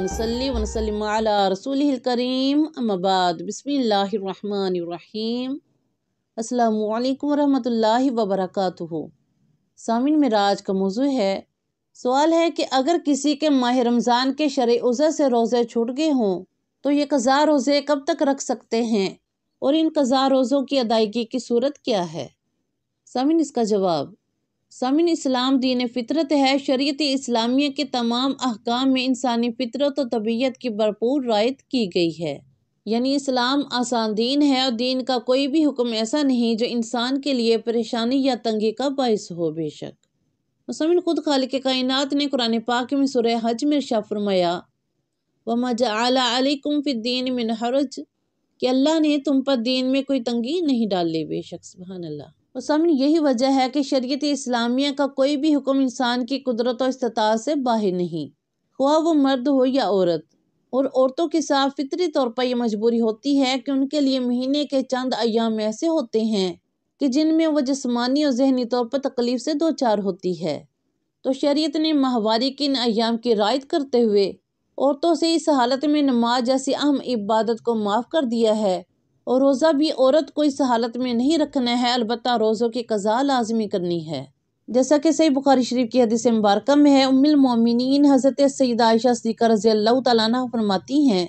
ونصلی ونسلم علی رسولہ الکریم اما بعد بسم اللہ الرحمن الرحیم السلام علیکم ورحمۃ اللہ وبرکاتہ۔ سامعین، میرا آج کا موضوع ہے، سوال ہے کہ اگر کسی کے ماہ رمضان کے شرعی عذر سے روزے چھوٹ گئے ہوں تو یہ قضا روزے کب تک رکھ سکتے ہیں اور ان قضا روزوں کی ادائیگی کی صورت کیا ہے؟ سامعین، اس کا جواب، سامعین، اسلام دین فطرت ہے۔ شریعت اسلامیہ کے تمام احکام میں انسانی فطرت و طبیعت کی بھرپور رعایت کی گئی ہے، یعنی اسلام آسان دین ہے اور دین کا کوئی بھی حکم ایسا نہیں جو انسان کے لیے پریشانی یا تنگی کا باعث ہو۔ بے شک سامعین، خود خالق کائنات نے قرآن پاک میں سورہ حج میں ارشاد فرمایا، وَمَا جَعَلَ عَلَيْكُمْ فِي الدِّينِ مِنْ حَرَجٍ، کہ اللہ نے تم پر دین میں کوئی تنگی نہیں ڈالی۔ بے شک، سبحان اللہ۔ اور سامعین، یہی وجہ ہے کہ شریعت اسلامیہ کا کوئی بھی حکم انسان کی قدرت و استطاعت سے باہر نہیں، خواہ وہ مرد ہو یا عورت۔ اور عورتوں کے ساتھ فطری طور پر یہ مجبوری ہوتی ہے کہ ان کے لیے مہینے کے چند ایام ایسے ہوتے ہیں کہ جن میں وہ جسمانی اور ذہنی طور پر تکلیف سے دوچار ہوتی ہے، تو شریعت نے ماہواری کے ان ایام کی رعایت کرتے ہوئے عورتوں سے اس حالت میں نماز جیسی اہم عبادت کو معاف کر دیا ہے، اور روزہ بھی عورت کو اس حالت میں نہیں رکھنا ہے، البتہ روزوں کی قضا لازمی کرنی ہے۔ جیسا کہ صحیح بخاری شریف کی حدیث مبارکہ میں ہے، ام المومنین حضرت سیدہ عائشہ صدیقہ رضی اللہ تعالیٰ عنہ فرماتی ہیں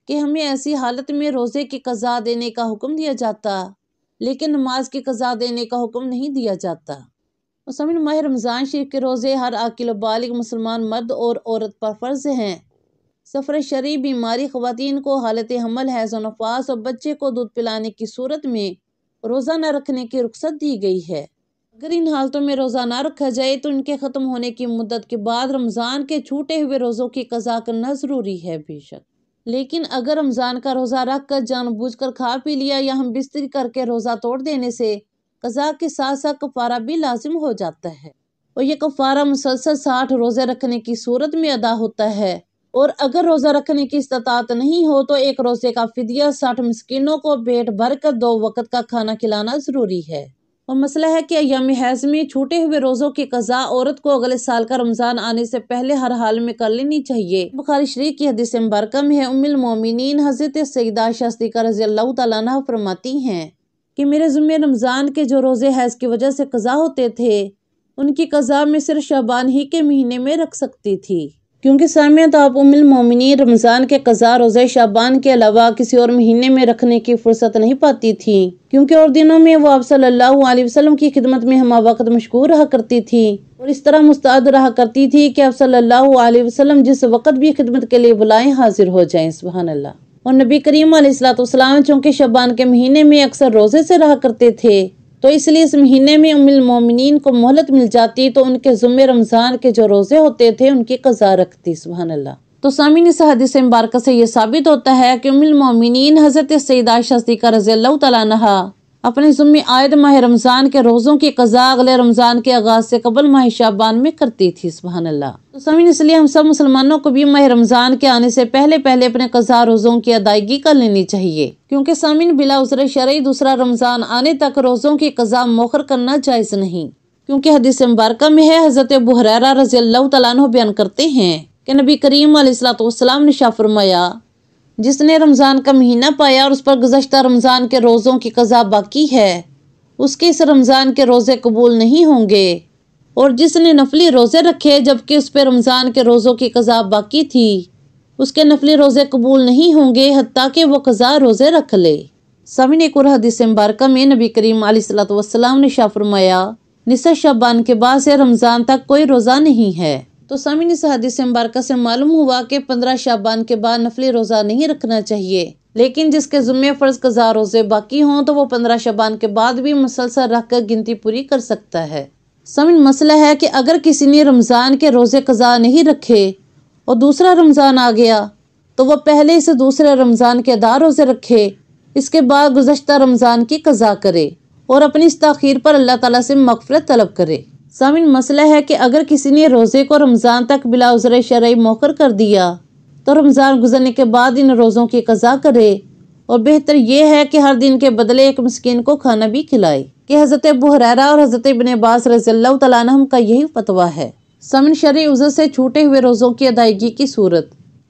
کہ ہمیں ایسی حالت میں روزے کی قضا دینے کا حکم دیا جاتا، لیکن نماز کی قضا دینے کا حکم نہیں دیا جاتا۔ اور سامعین، ماہ رمضان شریف کے روزے ہر عاقل و بالغ مسلمان مرد اور عورت پر فرض ہیں۔ سفر شرعی، بیماری، خواتین کو حالت حمل، حیض و نفاس اور بچے کو دودھ پلانے کی صورت میں روزہ نہ رکھنے کی رخصت دی گئی ہے۔ اگر ان حالتوں میں روزہ نہ رکھا جائے تو ان کے ختم ہونے کی مدت کے بعد رمضان کے چھوٹے ہوئے روزوں کی قضا کرنا ضروری ہے۔ بے شک، لیکن اگر رمضان کا روزہ رکھ کر جان بوجھ کر کھا پی لیا یا ہم بستری کر کے روزہ توڑ دینے سے قضا کے ساتھ ساتھ کفارہ بھی لازم ہو جاتا ہے، اور یہ کفارہ مسلسل 60 روزے رکھنے کی صورت میں ادا ہوتا ہے، اور اگر روزہ رکھنے کی استطاعت نہیں ہو تو ایک روزے کا فدیہ 60 مسکینوں کو پیٹ بھر کر 2 وقت کا کھانا کھلانا ضروری ہے۔ اور مسئلہ ہے کہ ایام حیض میں چھوٹے ہوئے روزوں کی قضا عورت کو اگلے سال کا رمضان آنے سے پہلے ہر حال میں کر لینی چاہیے۔ بخاری شریف کی حدیث مبارکہ میں ہے، ام المومنین حضرت سیدہ عائشہ صدیقہ رضی اللہ تعالیٰ عنہ فرماتی ہیں کہ میرے ذمہ رمضان کے جو روزے حیض کی وجہ سے قضا ہوتے تھے ان کی قضا میں صرف شعبان ہی کے مہینے میں رکھ سکتی تھی، کیونکہ سامعین تو آپ ام المومنین رمضان کے قضا روزے شعبان کے علاوہ کسی اور مہینے میں رکھنے کی فرصت نہیں پاتی تھی، کیونکہ اور دنوں میں وہ آپ صلی اللہ علیہ وسلم کی خدمت میں ہمہ وقت مشغول رہا کرتی تھی، اور اس طرح مستعد رہا کرتی تھی کہ آپ صلی اللہ علیہ وسلم جس وقت بھی خدمت کے لیے بلائیں حاضر ہو جائیں۔ سبحان اللہ۔ اور نبی کریم علیہ السلام چونکہ شعبان کے مہینے میں اکثر روزے سے رہا کرتے تھے، تو اس لیے اس مہینے میں ام المومنین کو مہلت مل جاتی تو ان کے ذمہ رمضان کے جو روزے ہوتے تھے ان کی قضا رکھتی۔ سبحان اللہ۔ تو سامعین، اس حدیث مبارکہ سے یہ ثابت ہوتا ہے کہ ام المومنین حضرت سیدہ عائشہ صدیقہ رضی اللہ تعالیٰ عنہ اپنے ذمہ عائد ماہ رمضان کے روزوں کی قضا اگلے رمضان کے آغاز سے قبل ماہ شعبان میں کرتی تھی۔ سبحان اللہ۔ تو سامعین، اس لیے ہم سب مسلمانوں کو بھی ماہ رمضان کے آنے سے پہلے اپنے قضا روزوں کی ادائیگی کر لینی چاہیے، کیونکہ سامعین بلا عذر شرعی دوسرا رمضان آنے تک روزوں کی قضا مؤخر کرنا جائز نہیں، کیونکہ حدیث مبارکہ میں ہے، حضرت ابو ہریرہ رضی اللہ تعالیٰ عنہ بیان کرتے ہیں کہ نبی کریم علیہ السلام نے ارشاد فرمایا، جس نے رمضان کا مہینہ پایا اور اس پر گزشتہ رمضان کے روزوں کی قضا باقی ہے، اس کے اس رمضان کے روزے قبول نہیں ہوں گے، اور جس نے نفلی روزے رکھے جبکہ اس پہ رمضان کے روزوں کی قضا باقی تھی، اس کے نفلی روزے قبول نہیں ہوں گے حتیٰ کہ وہ قضا روزے رکھ لے۔ سامعین، ایک اور حدیث مبارکہ میں نبی کریم علیہ السلام نے ارشاد فرمایا، نصف شعبان کے بعد سے رمضان تک کوئی روزہ نہیں ہے۔ تو سامعین، اس حدیث مبارکہ سے معلوم ہوا کہ 15 شعبان کے بعد نفلی روزہ نہیں رکھنا چاہیے، لیکن جس کے ذمہ فرض قضا روزے باقی ہوں تو وہ 15 شعبان کے بعد بھی مسلسل رکھ کر گنتی پوری کر سکتا ہے۔ سامعین، مسئلہ ہے کہ اگر کسی نے رمضان کے روزے قضا نہیں رکھے اور دوسرا رمضان آ گیا تو وہ پہلے سے دوسرے رمضان کے ادا روزے رکھے، اس کے بعد گزشتہ رمضان کی قضا کرے اور اپنی اس تاخیر پر اللہ تعالیٰ سے مغفرت طلب کرے۔ سامعین، مسئلہ ہے کہ اگر کسی نے روزے کو رمضان تک بلا عذر شرعی مؤخر کر دیا تو رمضان گزرنے کے بعد ان روزوں کی قضا کرے، اور بہتر یہ ہے کہ ہر دن کے بدلے ایک مسکین کو کھانا بھی کھلائے، کہ حضرت ابو ہریرہ اور حضرت ابن عباس رضی اللہ تعالیٰ عنہم کا یہی فتویٰ ہے۔ سامعین، شرعی عذر سے چھوٹے ہوئے روزوں کی ادائیگی کی صورت۔